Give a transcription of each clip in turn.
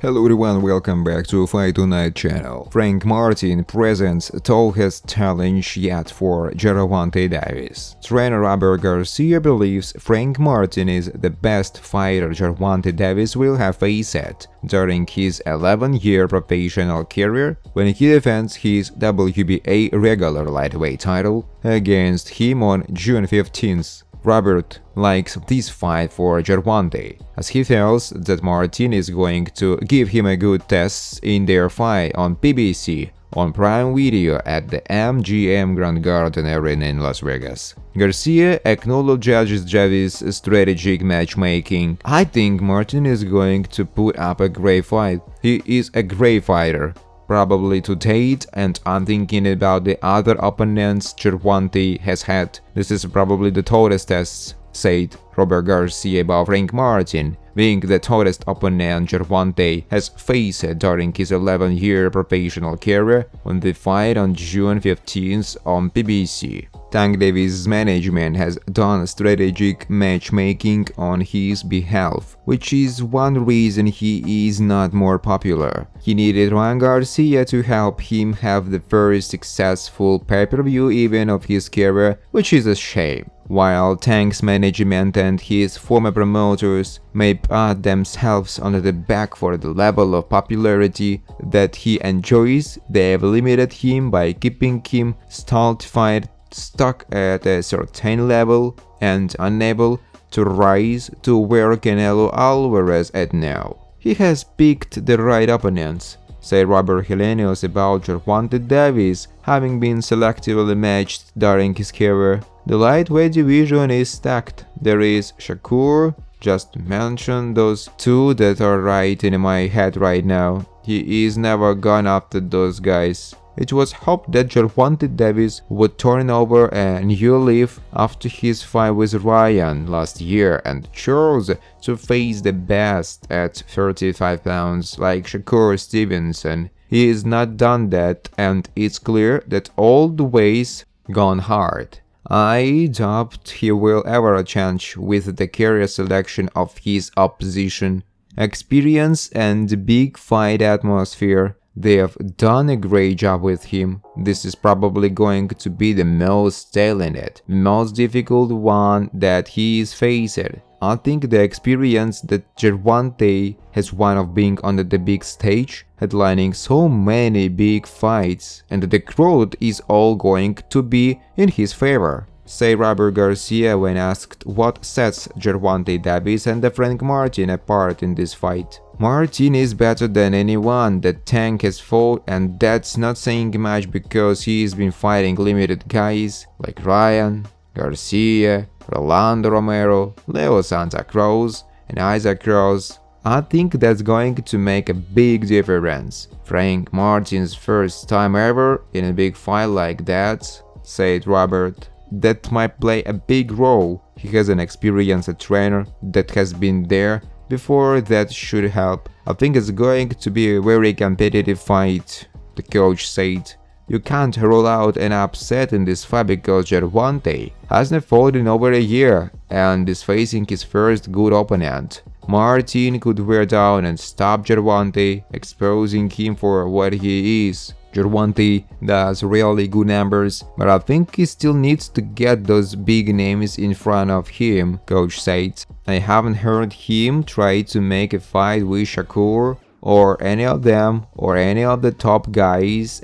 Hello everyone, welcome back to Fight Tonight channel. Frank Martin presents toughest challenge yet for Gervonta Davis. Trainer Robert Garcia believes Frank Martin is the best fighter Gervonta Davis will have faced during his 11-year professional career when he defends his WBA regular lightweight title against him on June 15th. Robert likes this fight for Gervonta, as he feels that Martin is going to give him a good test in their fight on PBC on Prime Video at the MGM Grand Garden Arena in Las Vegas. Garcia acknowledges Davis' strategic matchmaking. "I think Martin is going to put up a great fight. He is a great fighter. Probably to date, and I'm thinking about the other opponents Gervonta has had. This is probably the toughest test," said Robert Garcia about Frank Martin being the toughest opponent Gervonta has faced during his 11-year professional career when they fight on June 15th on PBC. Tank Davis' management has done strategic matchmaking on his behalf, which is one reason he is not more popular. He needed Garcia to help him have the first successful pay-per-view event of his career, which is a shame. While Tank's management and his former promoters may pat themselves on the back for the level of popularity that he enjoys, they have limited him by keeping him stultified, stuck at a certain level, and unable to rise to where Canelo Alvarez is now. "He has picked the right opponents," said Robert Helenius about Gervonta Davis having been selectively matched during his career. "The lightweight division is stacked. There is Shakur, just mention those two that are right in my head right now. He is never gone after those guys." It was hoped that Gervonta Davis would turn over a new leaf after his fight with Ryan last year and chose to face the best at 35 pounds like Shakur Stevenson. He has not done that, and it's clear that all the ways gone hard. "I doubt he will ever change with the career selection of his opposition, experience and big fight atmosphere. They have done a great job with him. This is probably going to be the most talented, most difficult one that he is faced. I think the experience that Gervonta has one of being on the big stage, headlining so many big fights, and the crowd is all going to be in his favor," said Robert Garcia when asked what sets Gervonta Davis and Frank Martin apart in this fight. "Martin is better than anyone that Tank has fought, and that's not saying much because he's been fighting limited guys like Ryan, Garcia, Rolando Romero, Leo Santa Cruz, and Isaac Cruz. I think that's going to make a big difference. Frank Martin's first time ever in a big fight like that," said Robert. "That might play a big role. He has an experienced trainer that has been there before. That should help. I think it's going to be a very competitive fight," the coach said. "You can't rule out an upset in this fight because Gervonta hasn't fought in over a year and is facing his first good opponent. Martin could wear down and stop Gervonta, exposing him for what he is. Gervonta does really good numbers, but I think he still needs to get those big names in front of him," coach said. "I haven't heard him try to make a fight with Shakur or any of them or any of the top guys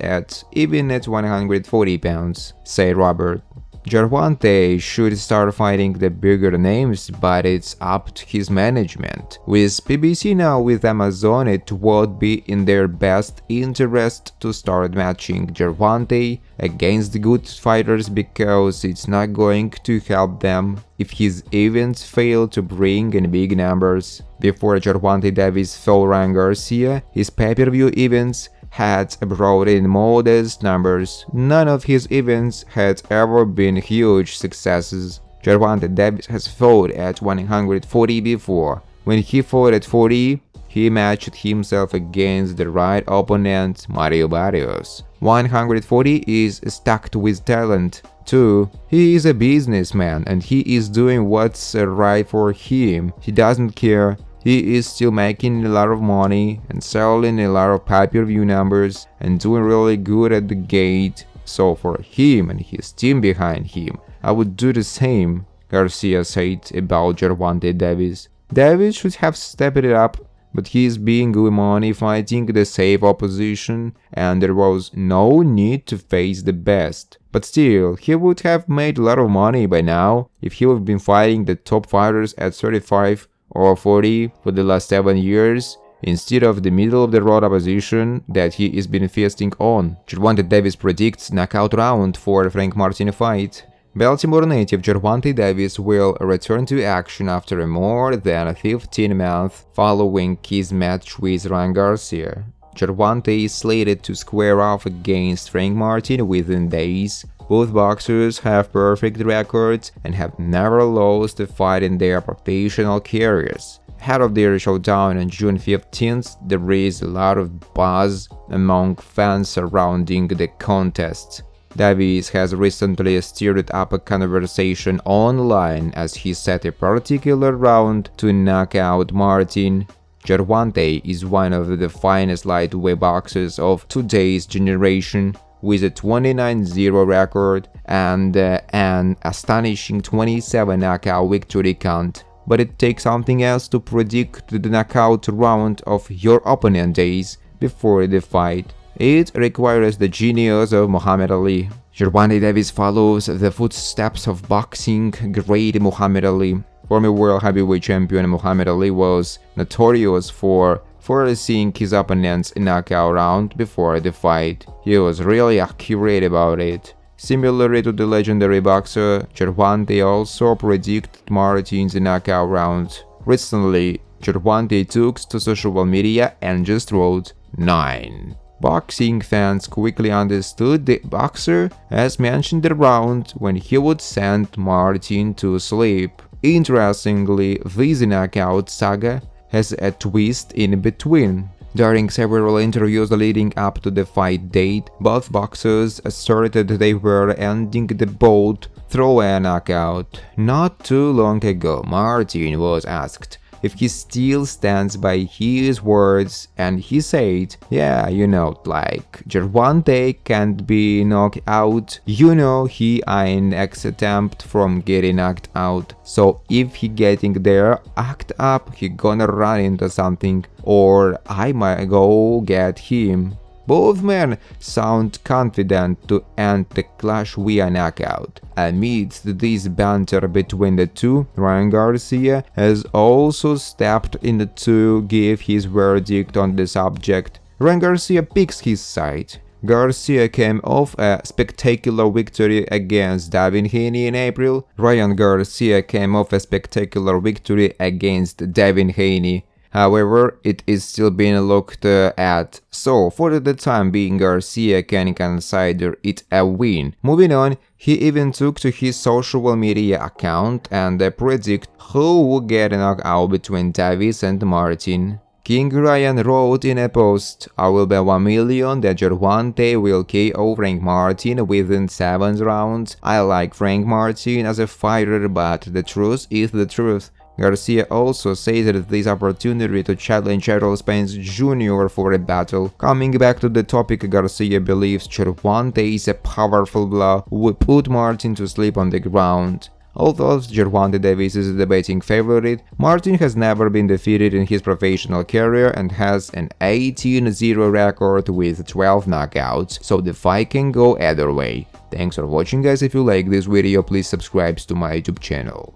even at 140 pounds, said Robert. Gervonta should start fighting the bigger names, but it's up to his management. With PBC now with Amazon, it would be in their best interest to start matching Gervonta against good fighters because it's not going to help them if his events fail to bring in big numbers. Before Gervonta Davis fought Ryan Garcia, his pay-per-view events had brought in modest numbers. None of his events had ever been huge successes. Gervonta Davis has fought at 140 before. When he fought at 40, he matched himself against the right opponent, Mario Barrios. 140 is stacked with talent, too. He is a businessman and he is doing what's right for him. He doesn't care. he is still making a lot of money and selling a lot of pay-per-view numbers and doing really good at the gate. So for him and his team behind him, I would do the same, Garcia said about Gervonta Davis. Davis should have stepped it up, but he is being good money fighting the safe opposition, and there was no need to face the best. But still, he would have made a lot of money by now if he would have been fighting the top fighters at 35 or 40 for the last 7 years, instead of the middle-of-the-road opposition that he is been feasting on. Gervonta Davis predicts knockout round for Frank Martin fight. Baltimore native Gervonta Davis will return to action after more than 15 months following his match with Ryan Garcia. Gervonta is slated to square off against Frank Martin within days. Both boxers have perfect records and have never lost a fight in their professional careers. Ahead of their showdown on June 15th, there is a lot of buzz among fans surrounding the contest. Davis has recently stirred up a conversation online as he set a particular round to knock out Martin. Gervonta is one of the finest lightweight boxers of today's generation, with a 29-0 record and an astonishing 27 knockout victory count. But it takes something else to predict the knockout round of your opponent days before the fight. It requires the genius of Muhammad Ali. Gervonta Davis follows the footsteps of boxing great Muhammad Ali. Former world heavyweight champion Muhammad Ali was notorious for forcing his opponent's knockout round before the fight. He was really accurate about it. Similarly to the legendary boxer, Gervonta also predicted Martin's knockout round. Recently, Gervonta took to social media and just wrote 9. Boxing fans quickly understood the boxer has mentioned the round when he would send Martin to sleep. Interestingly, this knockout saga has a twist in between. During several interviews leading up to the fight date, both boxers asserted they were ending the bout through a knockout. Not too long ago, Martin was asked if he still stands by his words, and he said, yeah, like Gervonta can't be knocked out, he ain't next attempt from getting knocked out, so if he getting there, act up, he gonna run into something, or I might go get him. Both men sound confident to end the clash via knockout. Amidst this banter between the two, Ryan Garcia has also stepped in to give his verdict on the subject. Ryan Garcia picks his side. Garcia came off a spectacular victory against Devin Haney in April. Ryan Garcia came off a spectacular victory against Devin Haney. However, it is still being looked at, so for the time being Garcia can consider it a win. Moving on, he even took to his social media account and predict who will get knocked out between Davis and Martin. King Ryan wrote in a post, I will bet 1 million that Gervonta will KO Frank Martin within 7 rounds. I like Frank Martin as a fighter, but the truth is the truth. Garcia also said this opportunity to challenge Errol Spence Jr. for a battle. Coming back to the topic, Garcia believes Gervonta is a powerful blow who would put Martin to sleep on the ground. Although Gervonta Davis is the betting favorite, Martin has never been defeated in his professional career and has an 18-0 record with 12 knockouts, so the fight can go either way. Thanks for watching guys. If you like this video, please subscribe to my YouTube channel.